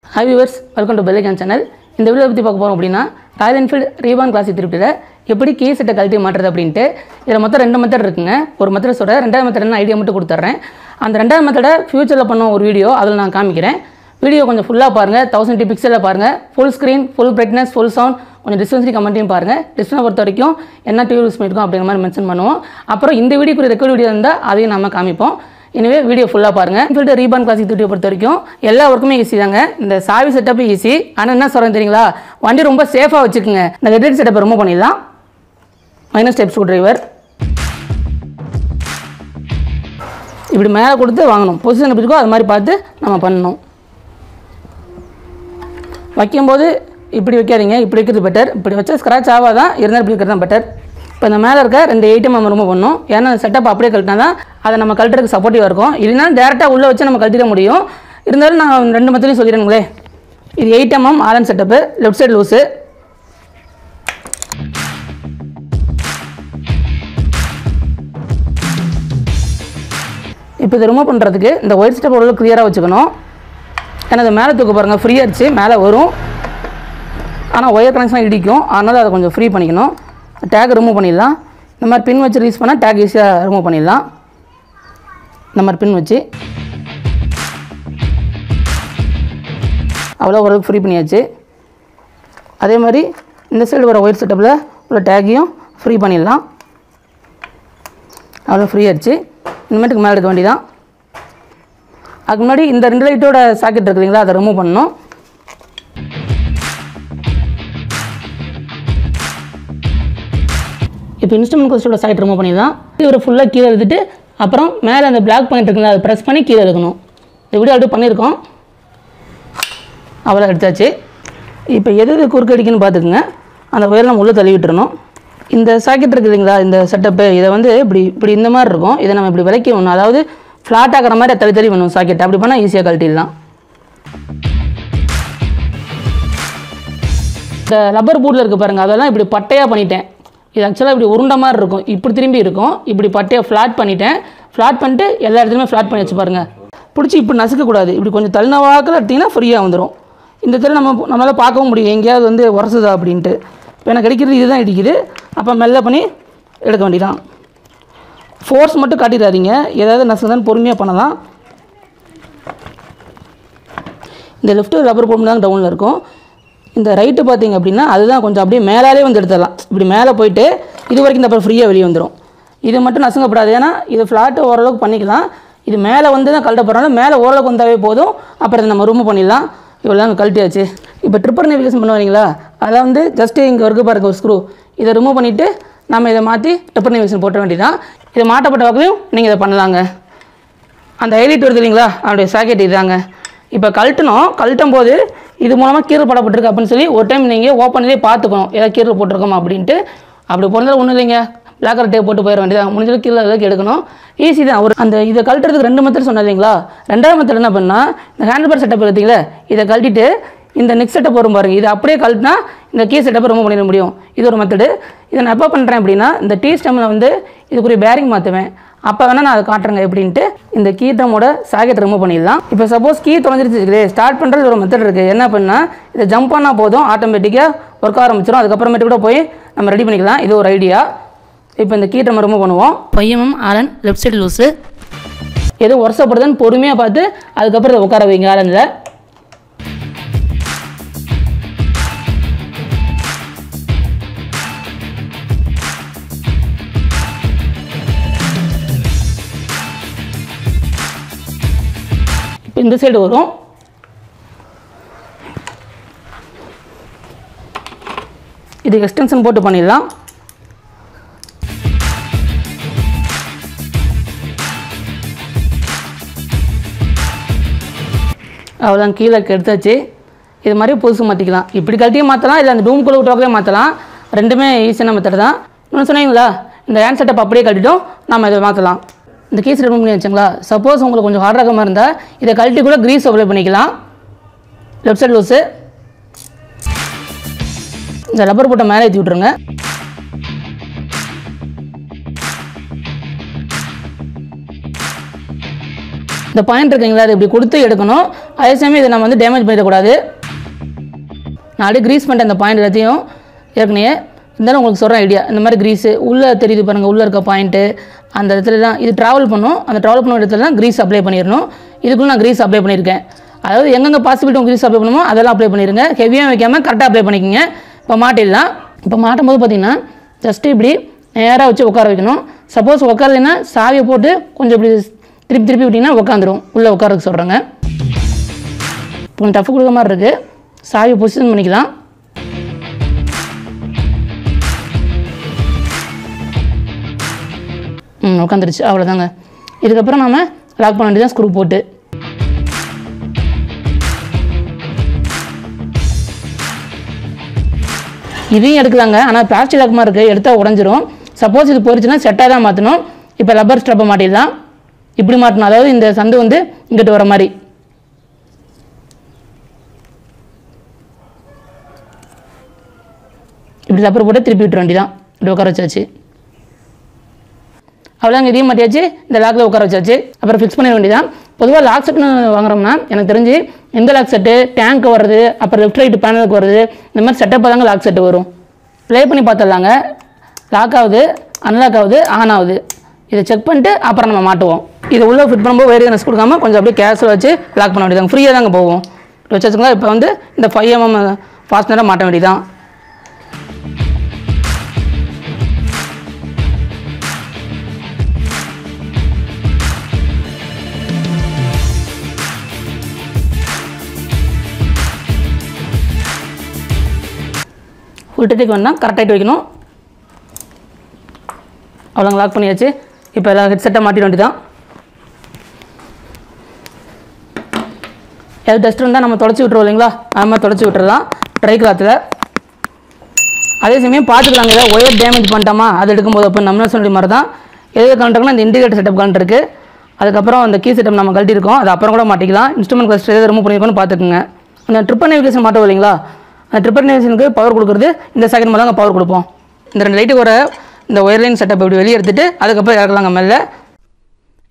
Hi viewers, welcome to Bellegan channel. இந்த video பத்தி பார்க்க போறோம் அப்படினா Royal Enfield Reborn Classic 350ல எப்படி கீ செட்டை கழட்டி மாட்றது அப்படினு இதல மொத்தம் ரெண்டு மெத்தட் இருக்குங்க. ஒரு மெத்தட் சொல்றேன், ரெண்டாவது மெத்தட் என்ன ஐடியா மட்டும் கொடுத்துறேன். அந்த ரெண்டாவது மெத்தட ஃபியூச்சர்ல பண்ண ஒரு வீடியோ அதல நான் காமிக்கிறேன். வீடியோ கொஞ்சம் ஃபுல்லா பாருங்க, 1080 பிக்சல்ல பாருங்க. full screen, full brightness, full sound, கொஞ்சம் டிஸ்டன்ஸ் கமெண்ட்டையும் பாருங்க. டிஸ்டன்ஸ் பொறுத்த வரைக்கும் என்ன டியூல் யூஸ் பண்ணிருக்கோம் அப்படிங்கிற மாதிரி மென்ஷன் பண்ணுவோம். அப்புறம் இந்த வீடியோக்கு ரெக்கார்ட் வீடியோ இருந்தா அதையும் நாம காமிப்போம். எனவே வீடியோ ஃபுல்லா பாருங்க. Enfield Reborn Classic 350 பொறுத்த வரைக்கும் எல்லா வர்க்குமே ஈஸி தாங்க. இந்த சாவி செட்டப் ஈஸி. ஆனா என்ன சொல்றேன் தெரியுங்களா? வண்டி ரொம்ப சேஃபா வச்சுக்கங்க. இந்த ஹெட் செட்டப் ரிமூவ் பண்ணிடலாம். மைனஸ் ஸ்டெப் ஸ்க்ரூ டிரைவர் இப்படி மேலே கொடுத்து வாங்கணும். பொசிஷன் எப்படி இருக்கோ அது மாதிரி பார்த்து நம்ம பண்ணணும். வைக்கும்போது இப்படி வைக்காதீங்க, இப்படி வைக்கிறது பெட்டர். இப்படி வச்சா ஸ்க்ராட்ச் ஆகாதான், இருந்தாலும் இப்படி வைக்கிறது தான் பெட்டர். இப்போ இந்த மேலே இருக்க ரெண்டு ஐட்டம் நம்ம ரிமூவ் பண்ணணும். ஏன்னா செட்டப் அப்படியே கழட்டினா தான் அதை நம்ம கழட்டுறதுக்கு சப்போர்ட்டிவாக இருக்கும். இல்லைன்னா டேரெக்டாக உள்ளே வச்சு நம்ம கழட்டிட முடியும். இருந்தாலும் நான் ரெண்டு மெத்தடையும் சொல்லிடுறேங்களே. இது 8mm R N setup, left side loose. இப்போ இதை ரிமூவ் பண்ணுறதுக்கு இந்த ஒயிட் ஸ்டெப் ஓரளவு கிளியராக வச்சுக்கணும். ஏன்னா அது மேலே தூக்க பாருங்கள், ஃப்ரீயாக இருந்துச்சு, மேலே வரும். ஆனால் ஒயர் கனெக்ஷன் இடிக்கும், அதனால் அதை கொஞ்சம் ஃப்ரீ பண்ணிக்கணும். டேக் ரிமூவ் பண்ணிடலாம். இந்த மாதிரி பின் வச்சு ரிலீஸ் பண்ணால் டேக் ஈஸியாக ரிமூவ் பண்ணிடலாம். இந்த மாதிரி பின் வச்சு அவ்வளோ ஓரளவுக்கு ஃப்ரீ பண்ணியாச்சு. அதே மாதிரி இந்த சைடு வர ஒயர் செட்டப்பில் உள்ள டேக்கையும் ஃப்ரீ பண்ணிடலாம். அவ்வளோ ஃப்ரீ ஆயிடுச்சு. இனிமேட்டுக்கு மேலே எடுக்க வேண்டியதான். அதுக்கு முன்னாடி இந்த ரெண்டு லைட்டோட சாக்கெட் இருக்கு இல்லைங்களா, அதை ரிமூவ் பண்ணணும். இப்போ இன்ஸ்ட்ருமெண்ட் கோஸ்டோட சாக்கெட் ரிமூவ் பண்ணிடலாம். இவரை ஃபுல்லாக கீழே எடுத்துட்டு அப்புறம் மேலே அந்த பிளாக் பாயிண்ட் இருக்குங்களா, அதை ப்ரெஸ் பண்ணி கீழே எடுக்கணும். இந்த வீடியோ அப்படியே பண்ணியிருக்கோம். அவ்வளோ எடுத்தாச்சு. இப்போ எது குறுக்கு அடிக்குன்னு பார்த்துக்குங்க. அந்த ஒயர் நம்ம உள்ளே தள்ளி விட்டுறணும். இந்த சாக்கெட் இருக்குது இல்லைங்களா, இந்த செட்டப்பு, இதை வந்து இப்படி இந்த மாதிரி இருக்கும். இதை நம்ம இப்படி விலக்கி விடணும். அதாவது ஃப்ளாட் ஆகிற மாதிரி தள்ளி தள்ளி வேணும் சாக்கெட். அப்படி பண்ணால் ஈஸியாக கழட்டிடலாம். இந்த ரப்பர் பூட்டில் இருக்குது பாருங்கள், அதெல்லாம் இப்படி பட்டையாக பண்ணிட்டேன். இது ஆக்சுவலாக இப்படி உருண்டை மாதிரி இருக்கும், இப்படி திரும்பி இருக்கும். இப்படி பட்டையாக ஃப்ளாட் பண்ணிட்டேன். ஃப்ளாட் பண்ணிட்டு எல்லா இடத்துலையுமே ஃப்ளாட் பண்ணி வச்சு பாருங்கள். பிடிச்சி இப்படி நசுக்கக்கூடாது. இப்படி கொஞ்சம் தள்ளின வாக்கில் எடுத்திங்கன்னா ஃப்ரீயாக வந்துடும். இந்த தடவை நம்மளால் பார்க்கவும் முடியும் எங்கேயாவது வந்து உரசுதா அப்படின்ட்டு. இப்போ எனக்கு கிடைக்கிறது இதுதான் இடிக்குது. அப்போ மெல்ல பண்ணி எடுக்க வேண்டியதான். ஃபோர்ஸ் மட்டும் காட்டிடாதீங்க, ஏதாவது நசுக்குதான்னு பொறுமையாக பண்ணலாம். இந்த லெஃப்ட்டு ரப்பர் போட்டு தான் டவுனில் இருக்கும். இந்த ரைட்டு பார்த்தீங்க அப்படின்னா அதுதான் கொஞ்சம் அப்படியே மேலாலே வந்து எடுத்துடலாம். இப்படி மேலே போயிட்டு இது வரைக்கும் இந்த அப்புறம் ஃப்ரீயாக வெளியே வந்துடும். இது மட்டும் நசுங்கப்படாது, ஏன்னா இது ஃப்ளாட்டு ஓரளவுக்கு பண்ணிக்கலாம். இது மேலே வந்து தான் கழட்ட போகிறனால மேலே ஓரளவுக்கு வந்தாவே போதும். அப்புறம் இதை நம்ம ரிமூவ் பண்ணிடலாம். இவ்வளோ தான் கழட்டியாச்சு. இப்போ ட்ரிப்பர் நேவிகேஷன் பண்ணுவாங்களா, அதை வந்து ஜஸ்ட்டு இங்கே ஒர்க்கு பாருங்க ஒரு ஸ்க்ரூ, இதை ரிமூவ் பண்ணிவிட்டு நம்ம இதை மாற்றி ட்ரிப்பர் நேவிகேஷன் போட்ட வேண்டியதான். இது மாட்டப்பட்ட வகையும் நீங்கள் இதை பண்ணலாங்க. அந்த ஹைலைட் வருது இல்லைங்களா, அவனுடைய சாக்கெட் இதாங்க. இப்போ கழட்டும் போது இது மூலமாக கீரல் போடப்பட்டிருக்கு அப்படின்னு சொல்லி ஒரு டைம் நீங்கள் ஓப்பன்லேயே பார்த்துக்கணும், ஏதாவது கீரல் போட்டிருக்கோமா அப்படின்ட்டு. அப்படி போனாலும் ஒன்றும் இல்லைங்க, பிளாக் கலர் டேப் போட்டு போயிட வேண்டியதான். முடிஞ்சது கீழே எதாவது எடுக்கணும். ஈஸி தான். இதை கழட்டுறதுக்கு ரெண்டு மெத்தட் சொன்னது இல்லைங்களா. ரெண்டாவது மெத்தட் என்ன பண்ணால், இந்த ஹேண்டில் பார் செட்டப் பார்த்தீங்களா, இதை கழட்டிட்டு இந்த நெக் செட்டப் வரும் பாருங்க, இது அப்படியே கழட்டினா இந்த கீ செட்டப்பை ரிமூவ் பண்ணிட முடியும். இது ஒரு மெத்தடு. இதை நான் எப்போ பண்ணுறேன் அப்படின்னா, இந்த டீ ஸ்டெம்மில் வந்து இதுக்குரிய பேரிங் மாற்றுவேன். அப்போ வேணால் நான் அதை காட்டுறேங்க எப்படின்ட்டு. இந்த கீ ட்ரமோட சாக்கெட் ரிமூவ் பண்ணிடலாம். இப்போ சப்போஸ் கீ தொலைஞ்சிருச்சு, ஸ்டார்ட் பண்ணுறது ஒரு மெத்தட் இருக்குது. என்ன பண்ணால் இதை ஜம்ப் பண்ணால் போதும், ஆட்டோமேட்டிக்காக ஒர்க் ஆரம்பிச்சிடும். அதுக்கப்புறமேட்டு கூட போய் நம்ம ரெடி பண்ணிக்கலாம். இது ஒரு ஐடியா. இப்போ இந்த கீ ட்ரம் ரிமூவ் பண்ணுவோம். 5mm R N left side loose. எதுவும் வருஷப்படுதுன்னு பொறுமையாக பார்த்து அதுக்கப்புறம் இதை உட்கார வைங்க ஆரனில். இந்த சைடு வரும். இதுக்கு எக்ஸ்டென்ஷன் போட்டு பண்ணிடலாம். அவ்வளோதான், கீழே எடுத்தாச்சு. இது மாதிரி புதுசு மாற்றிக்கலாம். இப்படி கழட்டியும் மாற்றலாம், இல்லை அந்த ரூம்குள்ளே விட்டுவாக்கவே மாற்றலாம். ரெண்டுமே ஈஸியான மெத்தட் தான். இன்னொன்று சொன்னீங்களா, இந்த ஹேண்ட் செட்டப் அப்படியே கழட்டிட்டோம், நம்ம இதை மாற்றலாம். இந்த கீஸ் ரிமூவ் பண்ணி வச்சுங்களா. சப்போஸ் உங்களுக்கு கொஞ்சம் ஹார்ட் ரகமாக இருந்தால் இதை கழட்டி கூட க்ரீஸ் அப்ளை பண்ணிக்கலாம். Left side loose. இந்த ரப்பர் போட்ட மேலே ஏற்றி விட்ருங்க. இந்த பாயிண்ட் இருக்குங்களா, அது இப்படி கொடுத்து எடுக்கணும். அதே சமயம் இதை நம்ம வந்து டேமேஜ் பண்ணிடக்கூடாது. நான் அப்படியே க்ரீஸ் பண்ணிட்டேன் அந்த பாயிண்ட் எல்லாத்தையும் ஏற்கனவே. இருந்தாலும் உங்களுக்கு சொல்கிற ஐடியா, இந்த மாதிரி க்ரீஸு உள்ளே தெரியுது பாருங்கள், உள்ளே இருக்க பாயிண்ட்டு அந்த இடத்துல தான் இது ட்ராவல் பண்ணும். அந்த ட்ராவல் பண்ண இடத்துல தான் க்ரீஸ் அப்ளை பண்ணிடணும். இதுக்குள்ள நான் க்ரீஸ் அப்ளை பண்ணியிருக்கேன். அதாவது எங்கெங்கே பாசிபிலிட்டி க்ரீஸ் அப்ளை பண்ணுமோ அதெல்லாம் அப்ளை பண்ணிடுங்க. ஹெவியாக வைக்காமல் கரெக்டாக அப்ளை பண்ணிக்கோங்க. இப்போ மாட்டிடலாம். இப்போ மாட்டும் போது பார்த்தீங்கன்னா ஜஸ்ட்டு இப்படி நேராக வச்சு உட்கார வைக்கணும். சப்போஸ் உட்காரலைன்னா சாவியை போட்டு கொஞ்சம் இப்படி திருப்பி விட்டிங்கன்னா உட்காந்துரும். உள்ளே உட்காரதுக்கு சொல்கிறேங்க. கொஞ்சம் டஃப் கொடுக்குற மாதிரி இருக்குது. சாவியை பொசிஷன் பண்ணிக்கலாம். உட்காந்துருச்சு, அவ்வளோதாங்க. இதுக்கப்புறம் நம்ம லாக் பண்ண வேண்டியதான் ஸ்க்ரூ போட்டு. இதையும் எடுக்கலாங்க, ஆனால் பிளாஸ்டிக் லாக் மாதிரி இருக்குது, எடுத்தால் உடஞ்சிரும். சப்போஸ் இது போயிடுச்சுன்னா செட்டாக தான் மாற்றணும். இப்போ ரப்பர் ஸ்ட்ராப்பை மாட்டிடலாம். இப்படி மாட்டணும், அதாவது இந்த சந்து வந்து இங்கிட்டு வர மாதிரி. இப்படி ரப்பர் போட்டு திருப்பி விட்டுற வேண்டியதான். இப்படி உட்கார வச்சாச்சு. அவ்வளோங்க, இதையும் மாட்டியாச்சு. இந்த லாக்கில் உட்கார வச்சாச்சு. அப்புறம் ஃபிக்ஸ் பண்ண வேண்டியதான். பொதுவாக லாக் செட்னு வாங்குறோம்னா எனக்கு தெரிஞ்சு எந்த லாக் செட்டு டேங்க் வருது, அப்புறம் லெஃப்ட் ரைட்டு பேனலுக்கு வருது, இந்த மாதிரி செட்டப்பாக தாங்க லாக் செட்டு வரும். ப்ளே பண்ணி பார்த்துடலாங்க. லாக் ஆகுது, அன்லாக் ஆகுது, ஆன் ஆகுது. இதை செக் பண்ணிட்டு அப்புறம் நம்ம மாட்டுவோம். இதை உள்ளே ஃபிட் பண்ணும்போது வேறு நெஸ் கொடுக்காமல் கொஞ்சம் அப்படியே கேஷுவலாக வச்சு லாக் பண்ண வேண்டியதாங்க. ஃப்ரீயாக தாங்க போவோம். வச்சுங்களா. இப்போ வந்து இந்த 5mm ஃபாஸ்ட்னராக மாட்ட வேண்டியதான். ஃபுல் டெட்டுக்கு வேணால் கரெக்டாகிட்டு வைக்கணும். அவ்வளோங்க, லாக் பண்ணியாச்சு. இப்போ எல்லாம் ஹெட்செட்டை மாட்டிட வேண்டியதான். எது டஸ்ட் இருந்தால் நம்ம தொடச்சி விட்ருவோம் இல்லைங்களா, அது மாதிரி தொடச்சி விட்டுறலாம் ட்ரை கிளாத்தில். அதே சமயம் பார்த்துக்கலாங்க, ஏதாவது ஒயர் டேமேஜ் பண்ணிட்டோமா அது எடுக்கும்போது. அப்போ நம்ம சொல்கிற மாதிரி தான் எது கலண்டுருக்குன்னா இந்த இண்டிகேட்டர் செட்டப் கலண்ட் இருக்குது. அதுக்கப்புறம் அந்த கீ செட்டப் நம்ம கழட்டிருக்கோம், அது அப்புறம் கூட மாட்டிக்கலாம். இன்ஸ்ட்ருமெண்ட் கிளஸ்டர் எதாவது ரிமூவ் பண்ணியிருக்கோன்னு பார்த்துக்குங்க. அந்த ட்ரிப்பர் நேவிகேஷன் மாட்டோம் இல்லைங்களா, அந்த ட்ரிப்பர் நேவிகேஷனுக்கு பவர் கொடுக்குறது இந்த செகண்ட் மேலே தாங்க பவர் கொடுப்போம். இந்த 2 லைட்டுக்கு வர இந்த ஒயர்லைன் செட்டப் இப்படி வெளியே எடுத்துகிட்டு அதுக்கப்புறம் இறக்கலாங்க மேலே.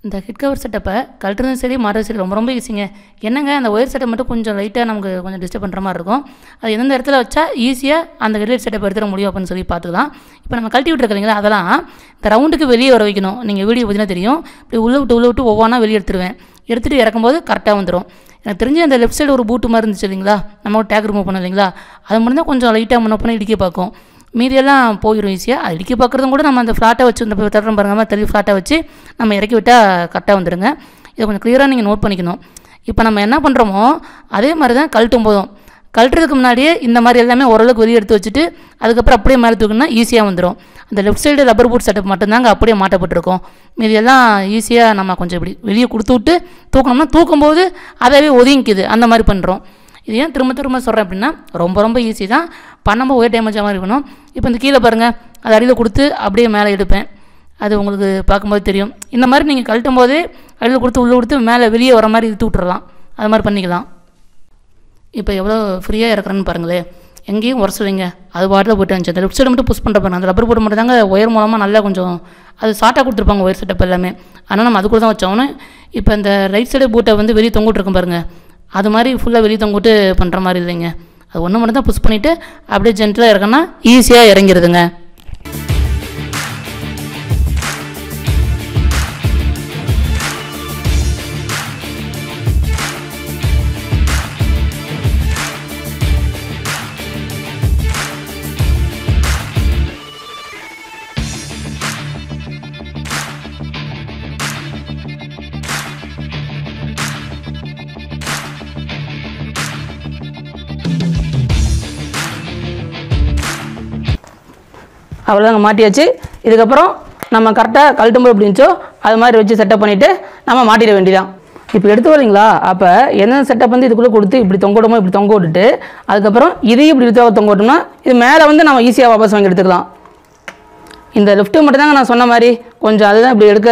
இந்த ஹெட் கவர் செட்டப்பை கழட்டுறதும் சரி மாறுறது சரி ரொம்ப ஈஸிங்க. என்னங்க அந்த ஒயர் செட்டப் மட்டும் கொஞ்சம் லைட்டாக நமக்கு கொஞ்சம் டிஸ்டர்ப் பண்ணுற மாதிரி இருக்கும். அது எந்தெந்த இடத்துல வச்சா ஈஸியாக அந்த ஹெட்லைட் செட்டப் எடுத்துட முடியும் அப்படின்னு சொல்லி பார்த்துக்கலாம். இப்போ நம்ம கழட்டி விட்டுருக்கீங்களா, அதெல்லாம் இந்த ரவுண்டுக்கு வெளியே வர வைக்கணும். நீங்கள் வீடியோ பார்த்தீங்கன்னா தெரியும். இப்படி உள்ளே விட்டு ஒவ்வொன்றா வெளியே எடுத்துருவேன். எடுத்துகிட்டு இறக்கும்போது கரெக்டாக வந்துடும். எனக்கு தெரிஞ்சு அந்த லெஃப்ட் சைடு ஒரு பூட்டு மாதிரி இருந்துச்சு இல்லைங்களா, நம்ம ஒரு டேக் ரிமூவ் பண்ணோம் இல்லைங்களா, அது மட்டும் தான் கொஞ்சம் லைட்டாக முன்ன பண்ணி இடிக்க பார்க்கும். மீதியெல்லாம் போயிடும் ஈஸியாக. அது இடிக்க பார்க்குறதும் கூட நம்ம அந்த ஃப்ளாட்டை வச்சு இந்த தட்டுறோம் பாருங்கள், தள்ளி ஃப்ளாட்டை வச்சு நம்ம இறக்கி விட்டால் கரெக்டாக வந்துடுங்க. இதை கொஞ்சம் க்ளியராக நீங்கள் நோட் பண்ணிக்கணும். இப்போ நம்ம என்ன பண்ணுறோமோ அதே மாதிரி தான் கழட்டும் போதும். கழட்டுறதுக்கு முன்னாடியே இந்த மாதிரி எல்லாமே ஓரளவுக்கு வெளியே எடுத்து வச்சுட்டு அதுக்கப்புறம் அப்படியே மேலே தூக்கணும்னா ஈஸியாக வந்துடும். அந்த left side rubber boot setup மட்டும்தாங்க அப்படியே மாட்டப்பட்டிருக்கும். மீதியெல்லாம் ஈஸியாக நம்ம கொஞ்சம் இப்படி வெளியே கொடுத்து விட்டு தூக்கணும்னா தூக்கும்போது அதாவே ஒதுங்கிக்குது. அந்த மாதிரி பண்ணுறோம். இது ஏன் திரும்ப சொல்கிறேன் அப்படின்னா ரொம்ப ஈஸி தான். பண்ணும்போது ஒரே டேமேஜ் மாதிரி இருக்கணும். இப்போ இந்த கீழே பாருங்கள், அது அடியில் கொடுத்து அப்படியே மேலே எடுப்பேன். அது உங்களுக்கு பார்க்கும்போது தெரியும். இந்த மாதிரி நீங்கள் கழட்டும் போதே அடியில் கொடுத்து உள்ளே கொடுத்து மேலே வெளியே வர மாதிரி இழுத்து விட்டுறலாம். அது மாதிரி பண்ணிக்கலாம். இப்போ எவ்வளோ ஃப்ரீயாக இறக்குறேன்னு பாருங்களேன். எங்கேயும் உரசுவீங்க, அது வாட்டில் போய்ட்டு இருந்துச்சு. அந்த லெஃப்ட் சைடு மட்டும் புஷ் பண்ணுற பாருங்க, அந்த ரப்பர் போட்டு மட்டும் தாங்க ஒயர் மூலமாக நல்லா கொஞ்சம் அது ஷார்ட்டாக கொடுத்துருப்பாங்க ஒயர் செட்டப் எல்லாமே. ஆனால் நம்ம அதுக்குள்ள தான் வச்சோன்னு. இப்போ இந்த ரைட் சைடு பூட்டை வந்து வெளியே தொங்கிட்டுருக்கும் பாருங்கள், அது மாதிரி ஃபுல்லாக வெளியே தொங்கிட்டு பண்ணுற மாதிரி இல்லைங்க. அது ஒன்று மட்டும் தான் புஷ் பண்ணிவிட்டு அப்படியே ஜென்டலாக இறக்குன்னா ஈஸியாக இறங்கிடுதுங்க. அவ்வளோதாங்க, மாட்டியாச்சு. இதுக்கப்புறம் நம்ம கரெக்டாக கழட்டும்போது எப்படி இருந்துச்சோ அது மாதிரி வச்சு செட்டப் பண்ணிவிட்டு நம்ம மாட்டிட வேண்டியதான். இப்போ எடுத்து வரீங்களா, அப்போ என்ன செட்டப் வந்து இதுக்குள்ளே கொடுத்து இப்படி தொங்க விடுமோ இப்படி தொங்க விட்டுட்டு அதுக்கப்புறம் இதையும் இப்படி இழுத்து தொங்க விட்டோம்னா இது மேலே வந்து நம்ம ஈஸியாக வாபஸ் வாங்கி எடுத்துக்கலாம். இந்த லெஃப்ட்டு மட்டும் தாங்க நான் சொன்ன மாதிரி கொஞ்சம் அதுதான் இப்படி எடுக்க,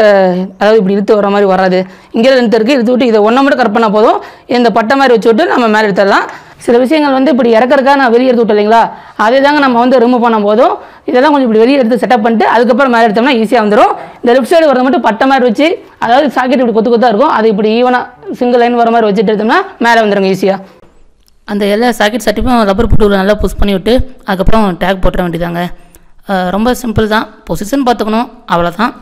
அதாவது இப்படி இழுத்து வர மாதிரி வராது. இங்கே லென்த் இருக்குது, இழுத்து விட்டு இதை ஒன்றை மட்டும் கட் பண்ணால் போதும். இந்த பட்டை மாதிரி வச்சு விட்டு நம்ம மேலே எடுத்துடலாம். சில விஷயங்கள் வந்து இப்படி இறக்கறதுக்காக நான் வெளியே எடுத்து விட்டு இல்லைங்களா, அதே தாங்க நம்ம வந்து ரிமூவ் பண்ணும் போதும் இதெல்லாம் கொஞ்சம் இப்படி வெளியே எடுத்து செட்டப் பண்ணிட்டு அதுக்கப்புறம் மேலே எடுத்தோம்னா ஈஸியாக வந்துடும். இந்த லெஃப்ட் சைடு வரது மட்டும் பட்டை மாதிரி வச்சு, அதாவது சாக்கெட் இப்படி கொத்து கொத்தாக இருக்கும், அது இப்படி ஈவனாக சிங்கிள் லைன் வர மாதிரி வச்சுட்டு எடுத்தோம்னா மேலே வந்துடுங்க ஈஸியாக. அந்த எல்லா சாக்கெட் சட்டிப்பும் ரப்பர் புட்டுவில் நல்லா புஷ் பண்ணி விட்டு அதுக்கப்புறம் டேக் போட்டுற வேண்டியதாங்க. ரொம்ப சிம்பிள் தான், பொசிஷன் பார்த்துக்கணும், அவ்வளோதான்.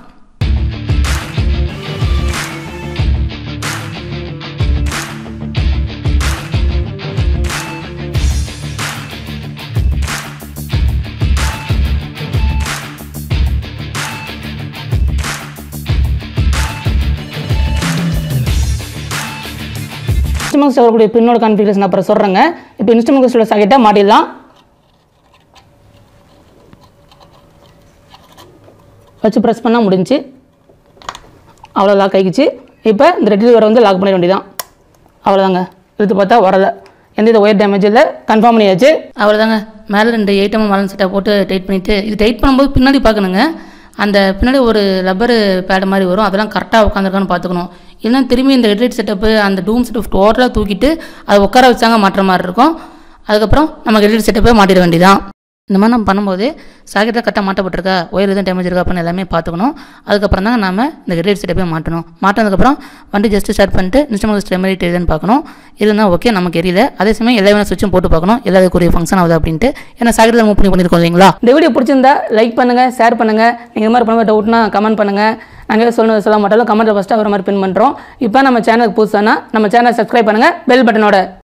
இன்ஸ்ட்ருமெண்ட்ஸ் வரக்கூடிய பின்னோட கான்ஃபிகரேஷன் அப்புறம் சொல்கிறேங்க. இப்போ இன்ஸ்ட்ருமெண்ட்ஸோட சாக்கெட்டை மாட்டிடலாம். வச்சு ப்ரெஸ் பண்ணால் முடிஞ்சு, அவ்வளோ லாக் ஆகிடுச்சு. இப்போ இந்த ரெட் லிவர் வந்து லாக் பண்ண வேண்டியதான், அவ்வளோதாங்க. எடுத்து பார்த்தா வரலை, எந்த ஒயர் டேமேஜ் இல்லை, கன்ஃபார்ம் பண்ணியாச்சு, அவ்வளோதாங்க. மேலே 2 8mm வாலன் செட்டை போட்டு டைட் பண்ணிவிட்டு, இது டைட் பண்ணும்போது பின்னாடி பார்க்கணுங்க, அந்த பின்னாடி ஒரு ரப்பர் பேடு மாதிரி வரும், அதெல்லாம் கரெக்டாக உட்காந்துருக்கான்னு பார்த்துக்கணும். இல்லைனா திரும்பி இந்த ஹெட்லைட் செட்டப்பு அந்த டூம் செட்டப் டோட்டலாக தூக்கிட்டு அதை உட்கார வச்சாங்க மாட்டுற மாதிரி இருக்கும். அதுக்கப்புறம் நம்ம ஹெட்லைட் செட்டப்பே மாட்டிட வேண்டியதான். இந்த மாதிரி நம்ம பண்ணும்போது சாக்கெட்டில் கரெக்டாக மாட்டப்பட்டிருக்கா, ஒயர் எதுவும் டேமேஜ் இருக்கா அப்படின்னு எல்லாமே பார்த்துக்கணும். அதுக்கப்புறம் தான் நம்ம இந்த ஹெட்லைட் செட்டப்பே மாட்டணும். மாட்டினதுக்கப்புறம் வண்டி ஜஸ்ட்டு ஸ்டார்ட் பண்ணிட்டு இன்ஸ்ட்ருமெண்ட் ஸ்டெமிலிட்டி எதுன்னு பார்க்கணும். இருந்தால் ஓகே, நமக்கு எரியல. அதே சமயம் எல்லா சுவிட்சும் போட்டு பார்க்கணும், எல்லாத்துக்குரிய ஃபங்க்ஷன் ஆகுது அப்படின்ட்டு. ஏன்னா சாக்கெட்டில் மூவ் பண்ணியிருக்கோம் இல்லைங்களா. இந்த வீடியோ பிடிச்சிருந்தா லைக் பண்ணுங்கள், ஷேர் பண்ணுங்கள். நீங்கள் இது மாதிரி பண்ணும்போது டவுட்னா கமெண்ட் பண்ணுங்கள். நாங்கள் சொல்ல மாட்டாலும் கமெண்ட்டில் ஃபஸ்ட்டாக வர மாதிரி பின் பண்ணுறோம். இப்போ நம்ம சேனலுக்கு புதுசானா நம்ம சேனலை சப்ஸ்கிரைப் பண்ணுங்கள் பெல் பட்டனோட.